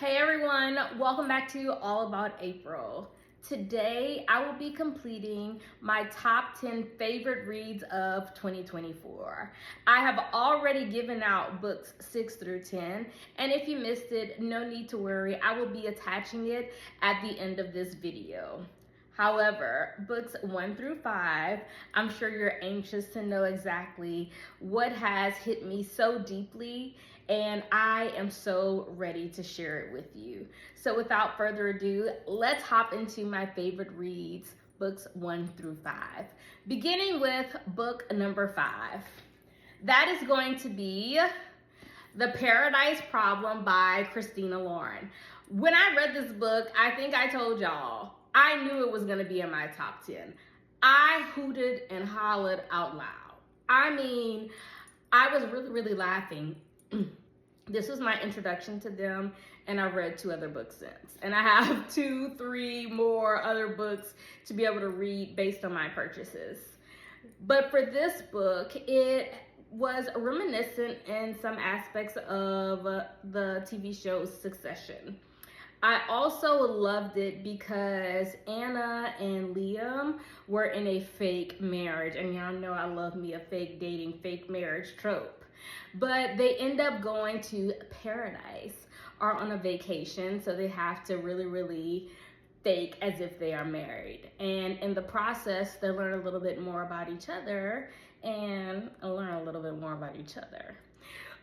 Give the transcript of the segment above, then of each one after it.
Hey everyone, welcome back to All About April. Today I will be completing my top 10 favorite reads of 2024. I have already given out books 6 through 10, and if you missed it, no need to worry, I will be attaching it at the end of this video. However, books 1 through 5, I'm sure you're anxious to know exactly what has hit me so deeply, and I am so ready to share it with you. So without further ado, let's hop into my favorite reads, books 1 through 5. Beginning with book number 5. That is going to be The Paradise Problem by Christina Lauren. When I read this book, I think I told y'all, I knew it was gonna be in my top 10. I hooted and hollered out loud. I mean, I was really laughing. This was my introduction to them, and I've read 2 other books since. And I have 2, 3 more other books to be able to read based on my purchases. But for this book, it was reminiscent in some aspects of the TV show Succession. I also loved it because Anna and Liam were in a fake marriage, and y'all know I love me a fake dating, fake marriage trope. But they end up going to paradise or on a vacation, so they have to really fake as if they are married. And in the process, they learn a little bit more about each other and learn a little bit more about each other.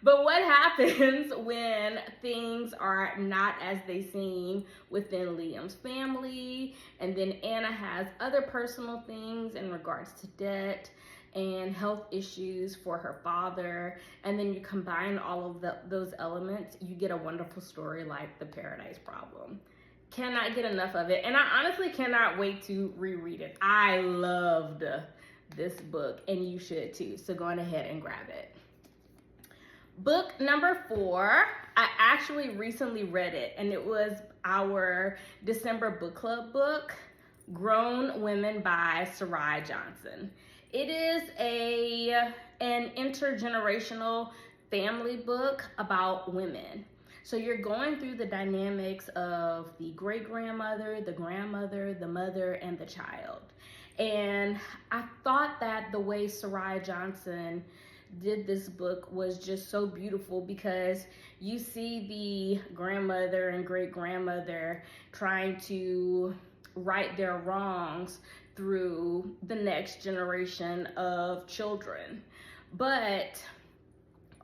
But what happens when things are not as they seem within Liam's family, and then Anna has other personal things in regards to debt and health issues for her father, and then you combine all of those elements, you get a wonderful story like The Paradise Problem. Cannot get enough of it, and I honestly cannot wait to reread it. I loved this book, and you should too, so go on ahead and grab it. Book number 4, I actually recently read it, and it was our December book club book, Grown Women by Sarai Johnson. It is an intergenerational family book about women. So you're going through the dynamics of the great-grandmother, the grandmother, the mother, and the child. And I thought that the way Sarai Johnson did this book was just so beautiful, because you see the grandmother and great-grandmother trying to right their wrongs through the next generation of children. But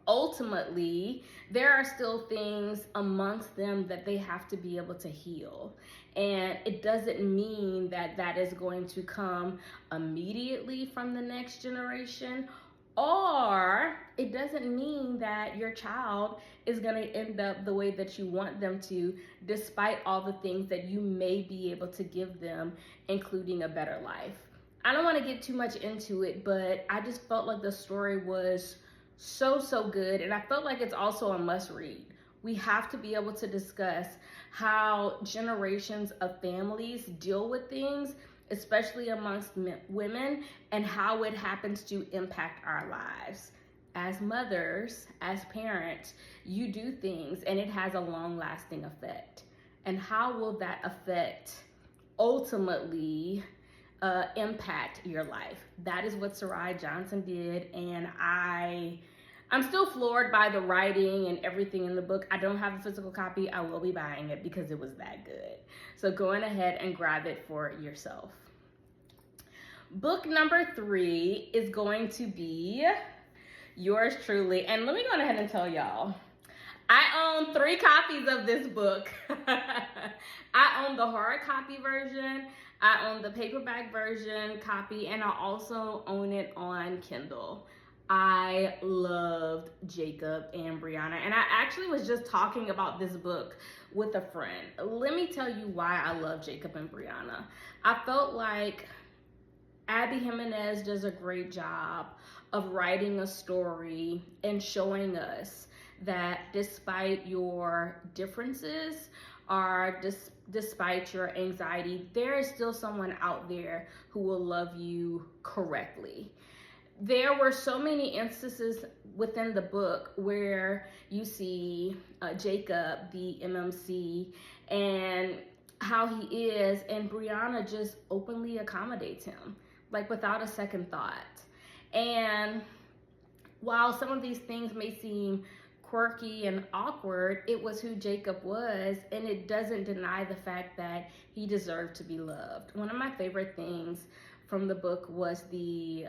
ultimately, there are still things amongst them that they have to be able to heal. And it doesn't mean that that is going to come immediately from the next generation, or it doesn't mean that your child is going to end up the way that you want them to, despite all the things that you may be able to give them, including a better life. I don't want to get too much into it, but I just felt like the story was so good, and I felt like it's also a must read. We have to be able to discuss how generations of families deal with things, especially amongst women, and how it happens to impact our lives. As mothers, as parents, you do things and it has a long-lasting effect. And how will that effect ultimately impact your life? That is what Sarai Johnson did, and I'm still floored by the writing and everything in the book. I don't have a physical copy. I will be buying it because it was that good. So go on ahead and grab it for yourself. Book number 3 is going to be yours truly. And let me go ahead and tell y'all, I own 3 copies of this book. I own the hard copy version, I own the paperback version copy, and I also own it on Kindle. I loved Jacob and Brianna, and I actually was just talking about this book with a friend. Let me tell you why I love Jacob and Brianna. I felt like Abby Jimenez does a great job of writing a story and showing us that despite your differences or despite your anxiety, there is still someone out there who will love you correctly. there were so many instances within the book where you see Jacob, the MMC, and how he is, and Brianna just openly accommodates him, like without a second thought. And while some of these things may seem quirky and awkward, it was who Jacob was, and it doesn't deny the fact that he deserved to be loved. One of my favorite things from the book was the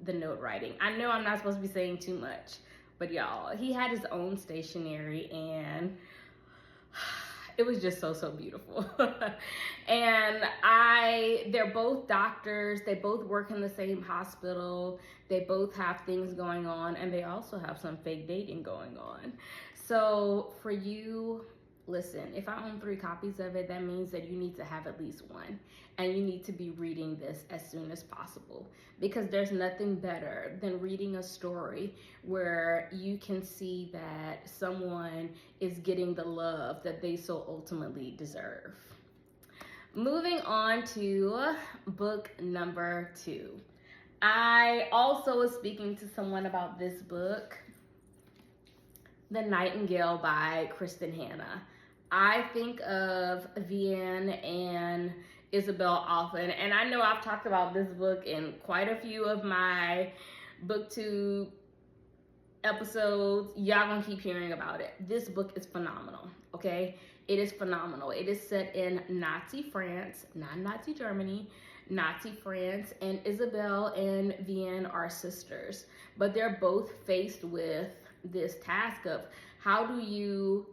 note writing. I know I'm not supposed to be saying too much, but y'all, he had his own stationery, and it was just so beautiful. And they're both doctors, they both work in the same hospital, they both have things going on, and they also have some fake dating going on. So for you, listen, if I own 3 copies of it, that means that you need to have at least one, and you need to be reading this as soon as possible, because there's nothing better than reading a story where you can see that someone is getting the love that they so ultimately deserve. Moving on to book number 2. I also was speaking to someone about this book, The Nightingale by Kristen Hanna. I think of Vianne and Isabel often, and I know I've talked about this book in quite a few of my BookTube episodes. Y'all gonna keep hearing about it. This book is phenomenal, okay? It is phenomenal. It is set in Nazi France, not Nazi Germany, Nazi France, and Isabel and Vianne are sisters, but they're both faced with this task of how do you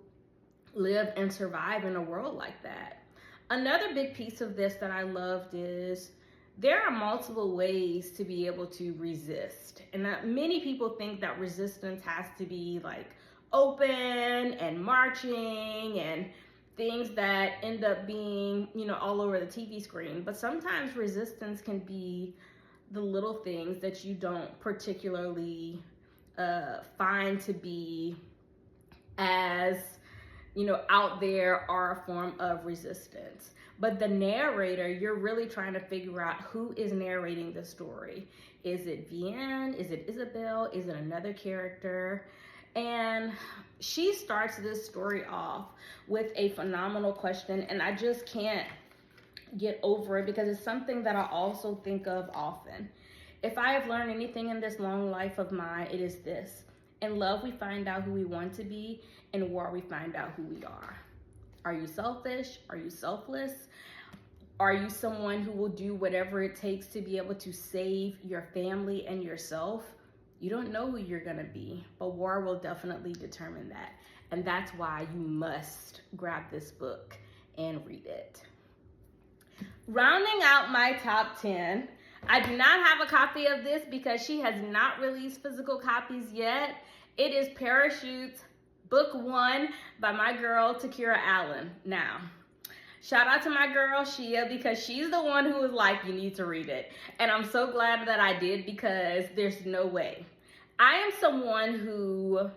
live and survive in a world like that. Another big piece of this that I loved is there are multiple ways to be able to resist. And many people think that resistance has to be like open and marching and things that end up being, all over the TV screen. But sometimes resistance can be the little things that you don't particularly find to be as out there are a form of resistance. But the narrator, you're really trying to figure out who is narrating the story. Is it Vianne? Is it Isabel? Is it another character? And she starts this story off with a phenomenal question, and I just can't get over it because it's something that I also think of often. If I have learned anything in this long life of mine, it is this. In love, we find out who we want to be. In war, we find out who we are. Are you selfish? Are you selfless? Are you someone who will do whatever it takes to be able to save your family and yourself? You don't know who you're gonna be, but war will definitely determine that. And that's why you must grab this book and read it. Rounding out my top 10, I do not have a copy of this because she has not released physical copies yet. It is Parachutes, Book 1 by my girl, Takira Allen. Now, shout out to my girl, Shia, because she's the one who was like, you need to read it. And I'm so glad that I did because there's no way. I am someone who,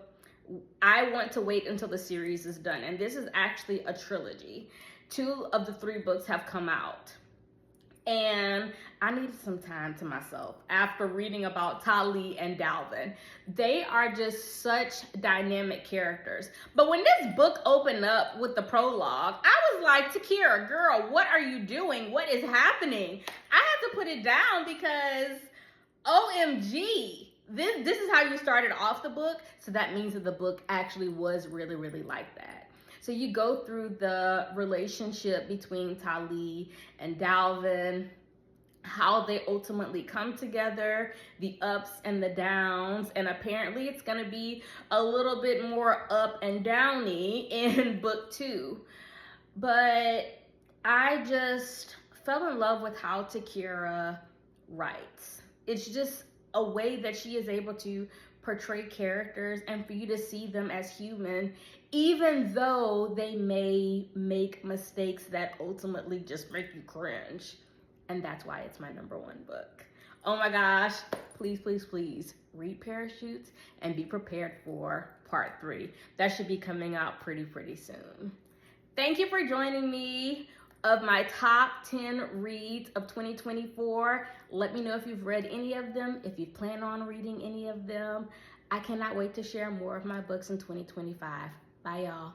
I want to wait until the series is done. And this is actually a trilogy. 2 of the 3 books have come out. And I needed some time to myself after reading about Tali and Dalvin. They are just such dynamic characters. But when this book opened up with the prologue, I was like, Takira, girl, what are you doing? What is happening? I had to put it down because OMG, this is how you started off the book. So that means that the book actually was really, really like that. So you go through the relationship between Tali and Dalvin, how they ultimately come together, the ups and the downs, and apparently it's gonna be a little bit more up and downy in book 2. But I just fell in love with how Takira writes. It's just a way that she is able to portray characters and for you to see them as human, even though they may make mistakes that ultimately just make you cringe. And that's why it's my number 1 book. Oh my gosh, please, please, please read Parachutes and be prepared for part 3. That should be coming out pretty soon. Thank you for joining me of my top 10 reads of 2024. Let me know if you've read any of them, if you plan on reading any of them. I cannot wait to share more of my books in 2025. Bye, y'all.